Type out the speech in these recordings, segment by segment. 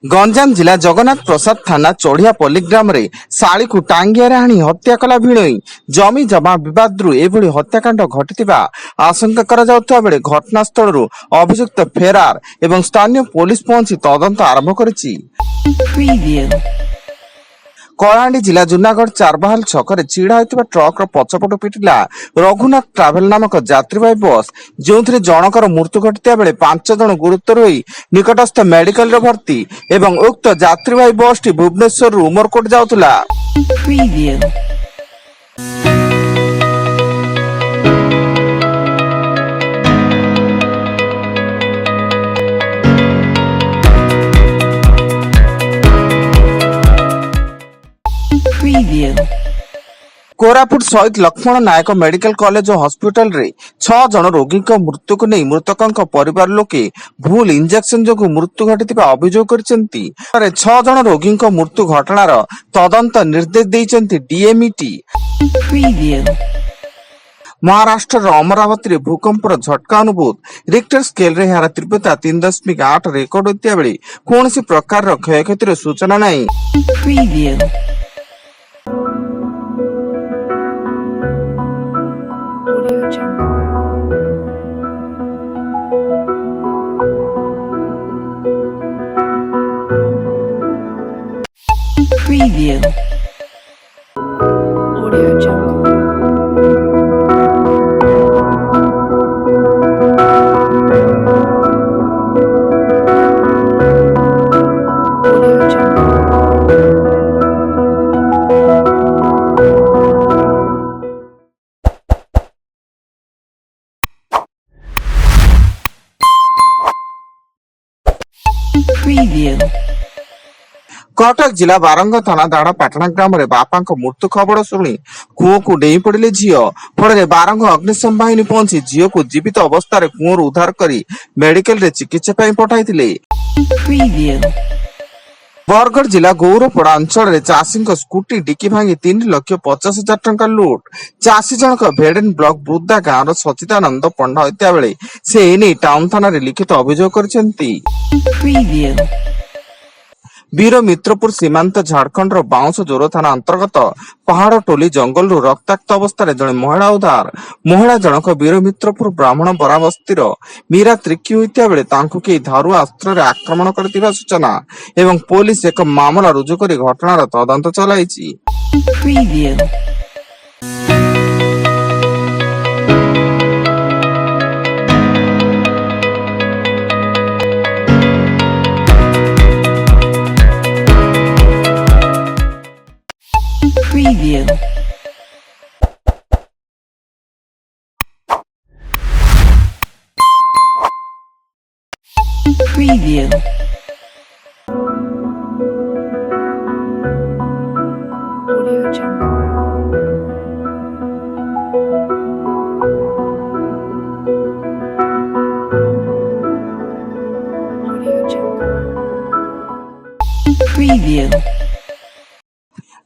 गंजाम जिला जगन्नाथ प्रसाद थाना चढ़ियापल्ली ग्राम रे शाली को टांगिया हाणी हत्या कला भिणई जमी जमा विवाद एभली हत्याकांड घटिथिबा आशंका करा जाउथबा बेले घटनास्थल अभियुक्त फेरार एवं स्थानीय पुलिस पहुंची तदंत आरंभ करिछि। कलाहांडी जिला जूनागढ़ चारबाहाल छकरे छिड़ा होइतिबा ट्रक पछपट पिटिला रघुनाथ ट्रावेल नामक यात्रीवाही बस जो जनकर मृत्यु घटिता बेले 5 जन गुरुतर होई निकटस्थ मेडिकल रे भर्ती एवं उक्त यात्रीवाही बस टी भुवनेश्वर उमरकोट जाउतला। कोरापुट शहीद लक्ष्मण नायक मेडिकल कॉलेज और हॉस्पिटल रे 6 जन रोगी मृत्यु को नहीं मृतकों परिवार लोके भूल इंजेक्शन जो मृत्यु घटिथिबा अभियोग करिसेंती। 6 जन रोगी मृत्यु घटनार तदंत निर्देश देइसेंती डीएमईटी। महाराष्ट्र अमरावती रे भूकंपर झटका अनुभूत रिक्टर स्केल रे यार तीव्रता 3.8 रेकर्ड होता बेले कौन प्रकार क्षयक्षतिर सूचना नहीं। Preview. Audio Jungle. Audio Jungle. Preview. Cuttack जिला बारंग थाना दाड़ा पाटना ग्राम रे बापा मृत्यु खबर शुणी कुओं को डेई पड़े झील फल बारंग अग्निशम बाहिनी पहुंची झील को जीवित अवस्था कुओं उद्धार कर मेडिकल रे चिकित्सा पठाई। बरगढ़ जिला गौरपड़ा अंचल रे चाषी स्कूटी डिकी भांगी 3,50,000 टंका लुट चाषी जनक भेडेन ब्लॉक बुद्धा गांव सचिदानंद पंडा होता बेले से एने टाउन थाना रे लिखित अभियोग करछंती। वीर मित्रपुर सीमांत झारखंड बाउंस जोर थाना अंतर्गत पहाड़ टोली जंगल रक्ताक्त अवस्था जड़े महिला उद्धार। महिला जनक वीर मित्रपुर ब्राह्मण बराबस्तीर मीरा त्रिकी होता बेले कई धारुआ अस्त्र आक्रमण कर सूचना एवं पुलिस एक मामला रुजु कर घटनार तदंत चलाइछि। Preview. Preview. Audio Jungle. Audio Jungle. Preview.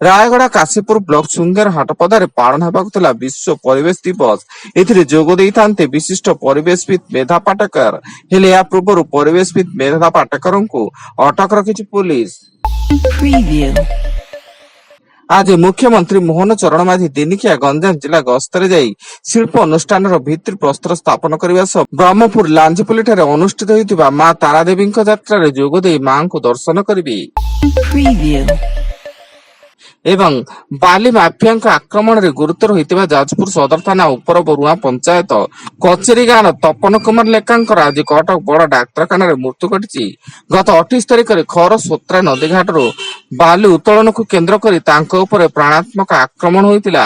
Rayagada Kashipur block सुंदर हाटपदारे पालन होगा विश्व परिवेश दिवस एथिरे जोग देइथान्ते विशिष्ट परिवेशविद मेधा पाटकर हेले या पूर्व परिवेशविद मेधा पाटकर को अटक रखिछि पुलिस। आज मुख्यमंत्री मोहन चरण माझी दिनिकिया गंजाम जिला गस्तरे जाई शिल्प अनुष्ठान भित्ति प्रस्तर स्थापन करने सह ब्रह्मपुर लांजीपल्ली ठारे अनुष्ठित होइतिबा मां तारादेवी यात्रा जोग देई मां को दर्शन करिवे। एवं बाली माफिया आक्रमण रे गुरुतर होइतिबा जाजपुर सदर थाना उपर बरुआ पंचायत कचेरी गाँव तपन कुमार लेखांकर आज कटक बड़ डाक्तरखाना रे मृत्यु घटिछि। गत 28 तारिख रे खर सोत्रा नदी घाट रो बाली उत्तोलन को केंद्र करी तांको ऊपर प्राणात्मक आक्रमण होइतिला।